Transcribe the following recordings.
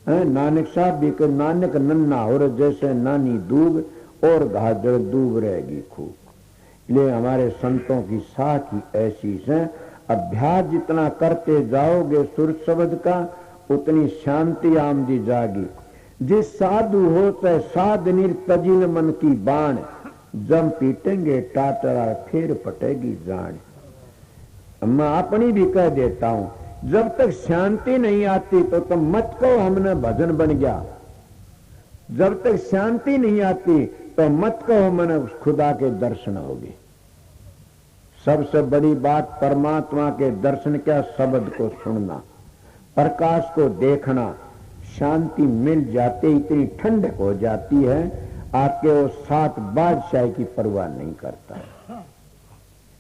नानक साहब भी के नानक नन्ना हो जैसे नानी दूब और गाजर डूब रहेगी खूब। इसलिए हमारे संतों की साख ही ऐसी है, अभ्यास जितना करते जाओगे सुर शब्द का उतनी शांति आमदी जागी। जिस साधु हो चाहे साधनीर तजिल मन की बाण, जम पीटेंगे टाटरा फिर पटेगी जान। मैं अपनी भी कह देता हूं, जब तक शांति नहीं आती तो तुम मत कहो हमने भजन बन गया। जब तक शांति नहीं आती तो मत कहो मैंने उस खुदा के दर्शन हो गए। सबसे बड़ी बात परमात्मा के दर्शन क्या, शब्द को सुनना, प्रकाश को देखना। शांति मिल जाते इतनी ठंडक हो जाती है, आपके वो 7 बादशाह की परवाह नहीं करता,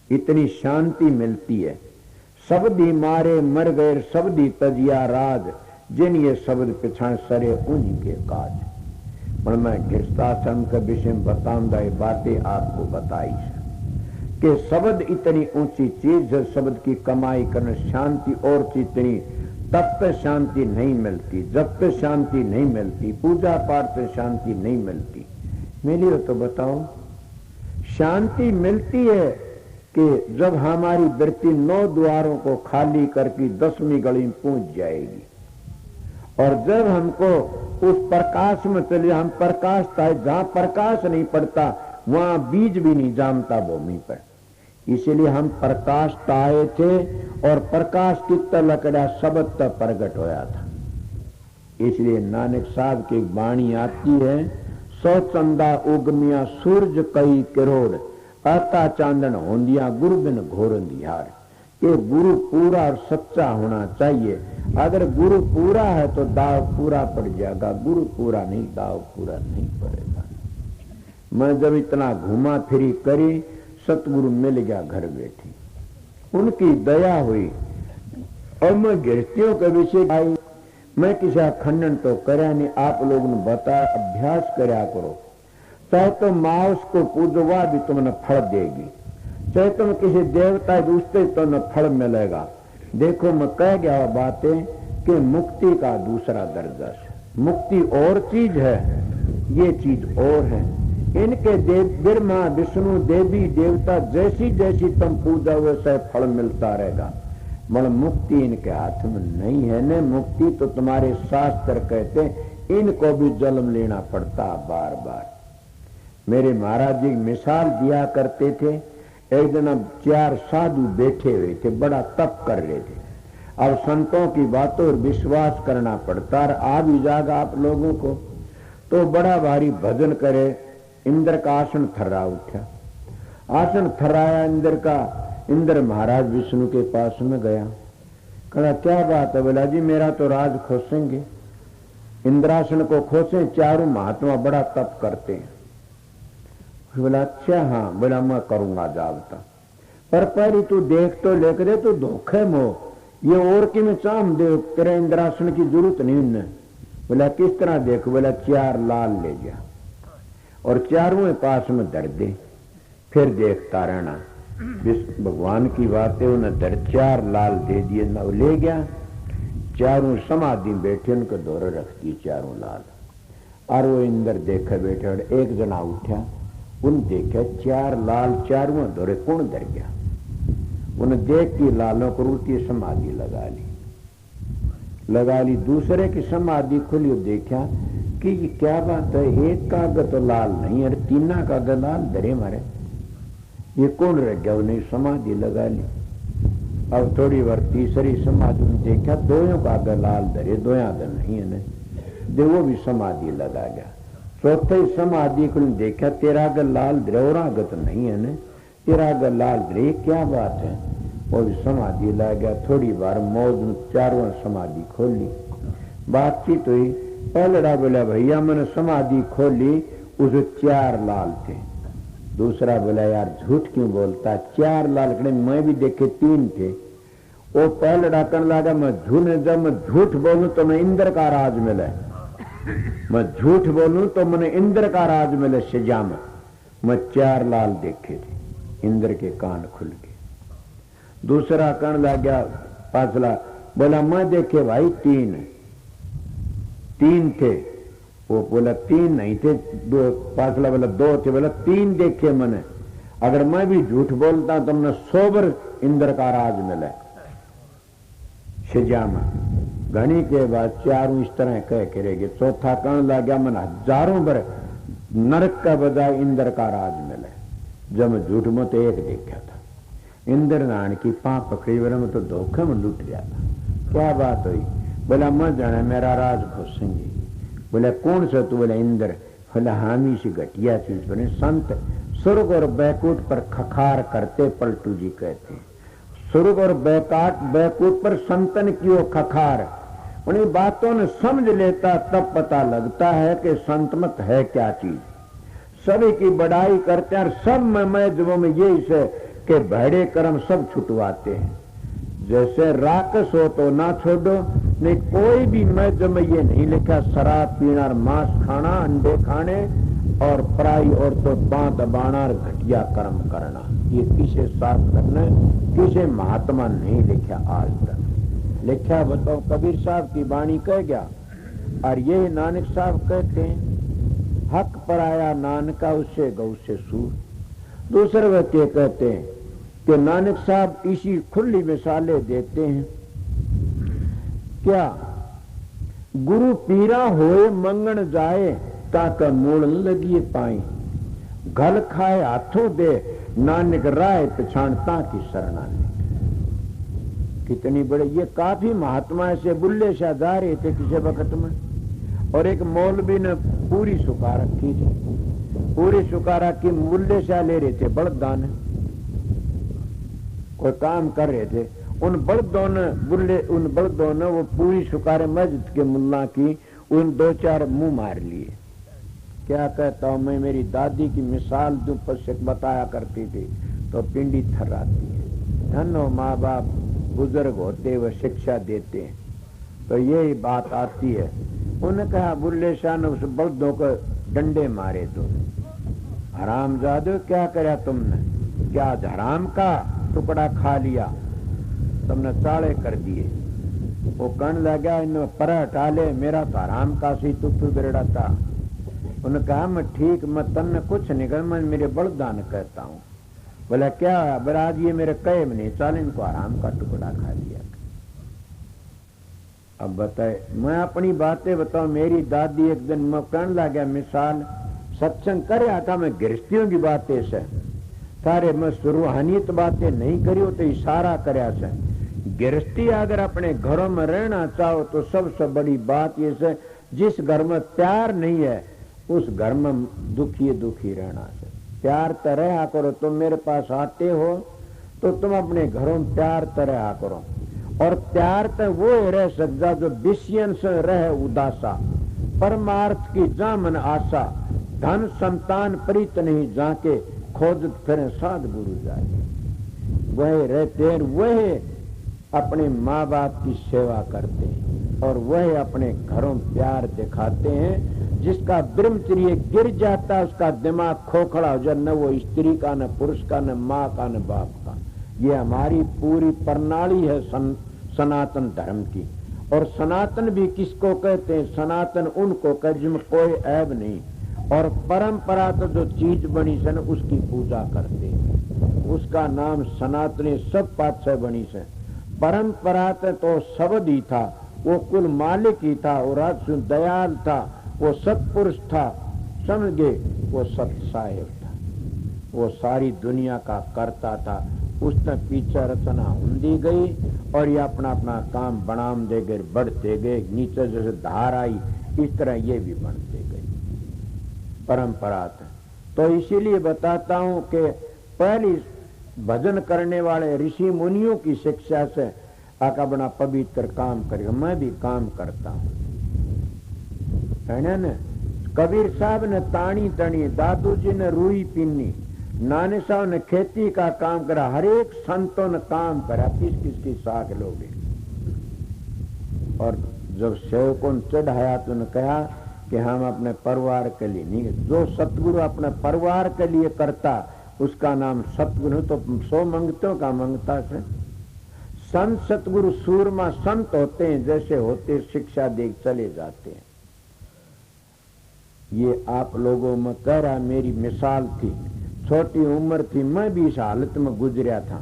इतनी शांति मिलती है। शब्दी मारे मर गए शब्दी तजिया राज, जिन ये शब्द पिछा सरे उन्हीं के काज। पर मैं गृहस्थाश्रम के विषय में बताऊंगा, ये बातें आपको बताई है कि शब्द इतनी ऊंची चीज है, शब्द की कमाई करना। शांति और चीज इतनी, तब तक शांति नहीं मिलती, जब तक शांति नहीं मिलती, पूजा पाठ से शांति नहीं मिलती। मिली हो तो बताओ। शांति मिलती है कि जब हमारी वृत्ति 9 द्वारों को खाली करके 10वीं गली में पहुंच जाएगी, और जब हमको उस प्रकाश में चले, हम प्रकाश था, जहां प्रकाश नहीं पड़ता वहां बीज भी नहीं जामता भूमि पर। इसलिए हम प्रकाश आए थे और प्रकाश कितना लकड़ा शब्द तक प्रकट होया था। इसलिए नानक साहब की वाणी आती है, 100 चंदा उगमिया सूरज कई करोड़, आता चांदन होंदिया गुरु बिन घोर अंधियार। कि गुरु पूरा और सच्चा होना चाहिए। अगर गुरु पूरा है तो दाव पूरा पड़ जाएगा, गुरु पूरा नहीं दाव पूरा नहीं पड़ेगा। मैं जब इतना घुमा फिरी करी, सतगुरु मिल गया घर बैठी, उनकी दया हुई। और मैं गृहस्थियों के विषय आई, मैं किसी खंडन तो करया नहीं, आप लोगों ने बताया अभ्यास करया करो। चाहे तो माँ उसको पूजवा भी तुमने फल देगी, चाहे तुम किसी देवता दूसरे तो न फल मिलेगा। देखो मैं कह गया बातें कि मुक्ति का दूसरा दर्जा है। मुक्ति और चीज है, ये चीज और है। इनके देव ब्रह्मा विष्णु देवी देवता जैसी जैसी तुम पूजा वैसा फल मिलता रहेगा, मगर मुक्ति इनके हाथ में नहीं है न। मुक्ति तो तुम्हारे शास्त्र कहते, इनको भी जन्म लेना पड़ता बार बार। मेरे महाराज जी मिसाल दिया करते थे। एक दिन अब 4 साधु बैठे हुए थे, बड़ा तप कर रहे थे। अब संतों की बातों पर विश्वास करना पड़ता, और आ भी जाएगा आप लोगों को तो बड़ा भारी भजन करे। इंद्र का आसन थर्रा उठा, आसन थर्राया इंद्र का। इंद्र महाराज विष्णु के पास में गया, कहा क्या बात है? बोला जी मेरा तो राज खोसेंगे। इंद्रासन को खोसे, चारों महात्मा बड़ा तप करते हैं। बोला अच्छा हाँ। बोला मैं करूंगा जाबता, पर पहले तू देख तो लेकर दे, तू धोखे मोह ये और कि मैं चाम दे, तेरे इंद्रासन की जरूरत नहीं उन्हें। बोला किस तरह देखो? बोला 4 लाल ले जा और चारों पास में धर दे, फिर देखता रहना। भगवान की बात है, उन्हें धर 4 लाल दे दिए, न ले गया। चारों समाधि बैठे, उनको दौरे रख दी चारों लाल। और वो इंद्र देखे बैठे, और एक जना उठा, उन देखे 4 लाल चारों दौरे कौन धर गया। उन्हें देख की लालों को उल्टी समाधि लगा ली। दूसरे की समाधि खुली, देखा कि ये क्या बात है, एक कागज तो लाल नहीं है, 3 कागज लाल धरे मारे, ये कौन रह गया? उन्हें समाधि लगा ली। अब थोड़ी बार तीसरी समाधि में देखा 2 कागज लाल धरे, 2 नहीं है, वो भी समाधि लगा गया। चौथे समाधि को देखा तेरा गल लाल धरे और आगत नहीं है न, तेरा गल लाल धरे, क्या बात है? वो भी समाधि लग गया। थोड़ी बार मौज 4वां समाधि खोल ली, बातचीत हुई। पहलड़ा बोला भैया मैंने समाधि खोली, उसे 4 लाल थे। दूसरा बोला यार झूठ क्यों बोलता, 4 लाल खड़े, मैं भी देखे 3 थे। वो पहलड़ा करने लगा मैं जब मैं झूठ बोलूं तो मैं इंद्र का राज मिले, मैं झूठ बोलूं तो मैंने इंद्र का राज मिले सजा में। मैं 4 लाल देखे थे, इंद्र के कान खुल गए। दूसरा कहने लग गया पाछला, बोला मैं देखे भाई 3। 3 थे। वो बोला 3 नहीं थे, पासला बोला 2 थे, बोला 3 देखे मैंने। अगर मैं भी झूठ बोलता तो हमने 100 बार इंद्र का राज मिले शिजामा। घनी के बाद 4 इस तरह कह के रह गए। चौथा कहने लगा मन हजारों बार नरक का बजाय इंद्र का राज मिले। जब मैं झूठ में तो 1 देखा था। इंद्र नारायण की पांव पकड़ी वाले में तो धोखे में लुट गया था। क्या बात हुई? बोला मैं जाने मेरा राज घोसेंगे। बोले कौन सा? तू बोला इंद्र। बोला हामी सी घटिया चीज बने। संत स्वर्ग और बैकुंठ पर खखार करते, पलटू जी कहते हैं। स्वर्ग और बैकुंठ पर संतन की वो खखार। उन्हीं बातों ने समझ लेता तब पता लगता है कि संत मत है क्या चीज। सभी की बड़ाई करते हैं और सब में जब में यही से कि भैड़े कर्म सब छुटवाते हैं। जैसे राक्षस हो तो ना छोड़ो, नहीं कोई भी मैं जब में ये नहीं लिखा शराब पीना और मांस खाना, अंडे खाने और पराई और तो बाँ दबाना और घटिया कर्म करना। ये किसे शास्त्र ने, किसे महात्मा नहीं लिखा आज तक। लिखा बताओ कबीर साहब की वाणी कह गया। और ये नानक साहब कहते हैं हक पर आया नानका उससे गौ से सूर। दूसरे व्यक्ति कहते हैं कि नानक साहब इसी खुली मिसालें देते हैं। क्या गुरु पीरा होए मंगन जाए ताका मूल लगिए पाई। घल खाए हाथों दे नानक राय पछाणता की शरणा ले। कितनी बड़े ये काफी महात्मा से बुल्ले शाह जा रहे थे किसी वक्त में, और एक मौलवी ने पूरी सुखा रखी थी। पूरी सुखा रखी बुल्ले शाह ले रहे थे बड़दान, कोई काम कर रहे थे। उन बड़दों ने वो पूरी सुखारे मस्जिद के मुल्ला की उन 2-4 मुंह मार लिए। क्या कहता हूं मैं, मेरी दादी की मिसाल जो पश्चिम बताया करती थी तो पिंडी थर्राती है। धन्नो माँ बाप बुजुर्ग होते वह शिक्षा देते हैं तो यही बात आती है। उन्होंने कहा बुल्ले शाह ने उस बल्दों को डंडे मारे। तो हरामजादे क्या कराया तुमने? क्या हराम का टुकड़ा खा लिया? तुमने चाड़े कर दिए। वो कहने लगा इन पर हटा ले, मेरा तो हराम का सी तू बिगड़ा था। उन्होंने कहा मैं ठीक, मैं तन्ने कुछ नहीं कर, मैं मेरे बड़दान कहता हूँ। बोला क्या? बराज ये मेरे कहे में नहीं चाल, इनको आराम का टुकड़ा खा लिया। अब बताए मैं अपनी बातें बताऊं। मेरी दादी एक दिन मैं कहने लगा मिसाल सत्संग कर रहा था, मैं गृहस्थियों की बातें से सारे मैं रूहानियत बातें नहीं करी हो तो इशारा करया से। गृहस्थी अगर अपने घरों में रहना चाहो तो सबसे बड़ी बात ये से जिस घर में प्यार नहीं है उस घर में दुखी रहना से। प्यार तो रहा करो। तुम मेरे पास आते हो तो तुम अपने घरों में प्यार तो रहा करो। और प्यार तो वो रह सकता जो विषयन से रहे उदासा। परमार्थ की जामन आशा, धन संतान प्रीत नहीं जाके खोजत फिर साध गुरु जाए। वह रहते हैं, वह अपने माँ बाप की सेवा करते हैं और वह अपने घरों प्यार दिखाते हैं। जिसका ब्रह्मचर्य गिर जाता है उसका दिमाग खोखला हो जाए, न वो स्त्री का, न पुरुष का, न माँ का, न बाप का। ये हमारी पूरी प्रणाली है सनातन धर्म की। और सनातन भी किसको कहते हैं? सनातन उनको कहते जिसमें कोई ऐब नहीं। और परंपरा तो जो चीज बनी से न उसकी पूजा करते हैं, उसका नाम सनातनी। सब पातशाह बनी से परंपरा तो शब्द ही था, वो कुल मालिक ही था, वो राजसु दयाल था, वो सत्पुरुष था, समझ गए? वो सत साहेब था, वो सारी दुनिया का करता था। उसने पीछे रचना हुंदी गई और ये अपना अपना काम बनाम दे गए, बढ़ते गए। नीचे जैसे धार आई इस तरह ये भी बनते गए। परंपरा था। तो इसीलिए बताता हूं कि पहली भजन करने वाले ऋषि मुनियों की शिक्षा से आका बना पवित्र काम करेगा। मैं भी काम करता हूं, है ना? कबीर साहब ने तानी तनी, दादू जी ने रुई पीनी, नाने साहब ने खेती का काम करा, हर एक संतों ने काम करा। किस किस की साख लोगे। और जब सेवकों ने चढ़ाया तो उन्होंने कहा कि हम अपने परिवार के लिए नहीं, जो सतगुरु अपने परिवार के लिए करता उसका नाम सतगुरु। तो 100 मंगतों का मंगता से संत सतगुरु सूरमा संत होते हैं, जैसे होते शिक्षा दे चले जाते हैं। ये आप लोगों में कह रहा मेरी मिसाल थी, छोटी उम्र थी, मैं भी इस हालत में गुजरा था।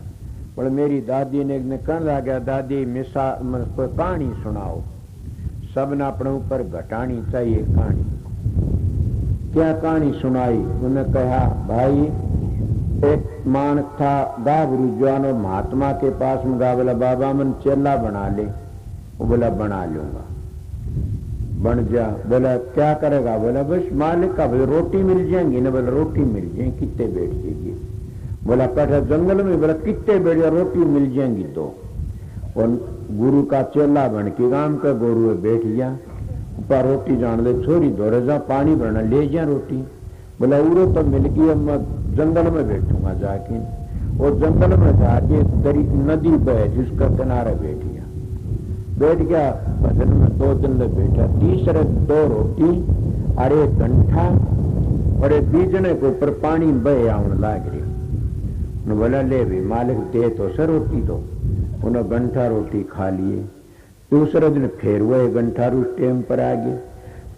पर मेरी दादी ने कहने लगा, दादी मिसाल कोई कहानी सुनाओ। सबने अपने ऊपर घटानी चाहिए कहानी। क्या कहानी सुनाई? उन्हें कहा, भाई एक मानक था गाभरू जवानो महात्मा के पास में गा, बोला बाबा मन चेला बना ले। वो बोला बना लूंगा। बन जा। बोला क्या करेगा? बोला बस मालिक का भाई रोटी मिल जाएंगी ना। बोला रोटी मिल जाएंगी, कितने बैठ जाएगी? बोला कटा जंगल में। बोला कितने बैठ जा? रोटी मिल जाएंगी दो। और गुरु का चेला बन के गांव का गोरू बैठ गया। ऊपर रोटी जान ले, छोरी दौरे जा पानी भरना ले जा रोटी। बोला उरो तो मिल गई, अब मैं जंगल में बैठूंगा जाके। और जंगल में जाके दरी नदी बह जिसका किनारे बैठ गया। बैठ गया भजन में 2 दिन ले बैठा। तीसरे 2 रोटी और 1 गंठा और एक बीजने के ऊपर पानी बह आने लग रही। बोला ले भी मालिक दे तो सर रोटी दो। उन्हें गंठा रोटी खा लिए। दूसरे दिन फिर वो 1 गंठा रोटी टाइम पर आ गए।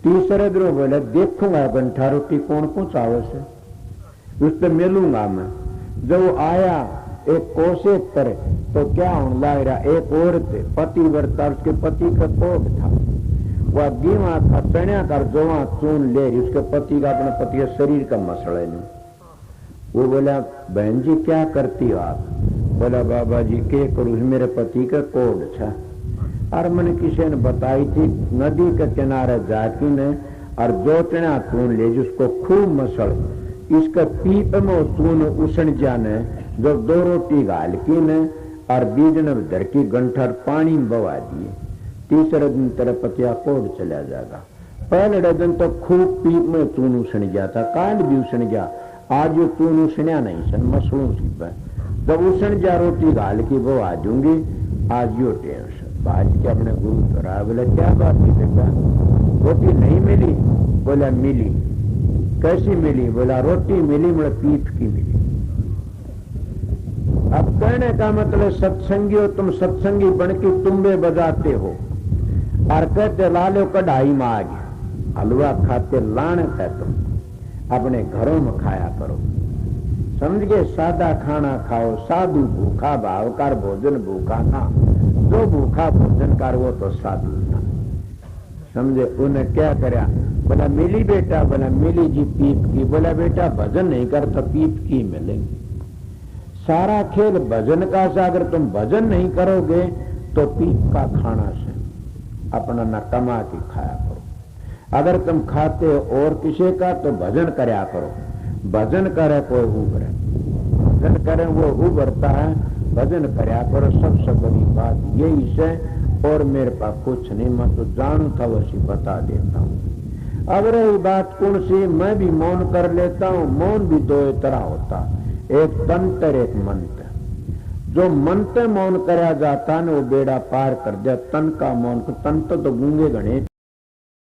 तीसरे दिन बोला देखूंगा गंठा रोटी कौन पहुंचावे से, उस पर मिलूंगा मैं। जब आया एक कोसे पर तो क्या होने लग रहा, एक औरत पति वर्ता, उसके पति का कोट था, वह गीवा था चढ़िया कर जोवा चून ले रही, उसके पति का अपने पति का शरीर का मसला नहीं। वो बोला बहन जी क्या करती हो आप? बोला बाबा जी के करूँ, मेरे पति का कोड था और मैंने किसी ने बताई थी नदी के किनारे जाके ने और जो चना चून ले जिसको खूब मसल, इसका पीप में चून उसन जाने जो 2 रोटी गाल की ने और बीज ने धर की गंठर पानी बवा दिए। तीसरे दिन तेरा पतिया कोड चला जाएगा। पहले दिन तो खूब पीप में चून उसन गया था, काल भी उसन गया। आज यो चून उसन्या नहीं सन मसलूं सी पर जब उसन जा रोटी गाल की वो आ दूंगी। आज यो टेंशन बाज के अपने गुरु तो रहा। बोला क्या बात है बेटा, रोटी नहीं मिली? बोला मिली। कैसी मिली? बोला रोटी मिली, मतलब पीठ की मिली। अब कहने का मतलब सत्संगी हो तुम, सत्संगी बन के तुम्बे बजाते हो और कहते लालो कढ़ाई में आ गया। हलवा खाते लाने का तुम अपने घरों में खाया करो। समझ गए? सादा खाना खाओ, साधु भूखा भावकार भोजन भूखा ना, जो भूखा भोजन कर वो तो साधु ना। समझे? उन्हें क्या करा? बोला मिली बेटा? बोला मिली जी पीप की। बोला बेटा भजन नहीं करता पीप की मिलेंगी। सारा खेल भजन का से, अगर तुम भजन नहीं करोगे तो पीप का खाना से अपना न कमा के खाया करो। अगर तुम खाते हो और किसी का तो भजन करया करो। भजन करे कोई उभरे, भजन करे वो उभरता है। भजन करया करो, सबसे बड़ी बात यही से। और मेरे पास कुछ नहीं, मैं तो जानू था वैसी बता देता हूँ। अब रही बात कौन सी, मैं भी मौन कर लेता हूँ। मौन भी 2 तरह होता, एक तंत्र एक मंत्र। जो मंत्र मौन कराया जाता है ना वो बेड़ा पार कर दिया। तन का मौन, तंत्र तो गूंगे गणे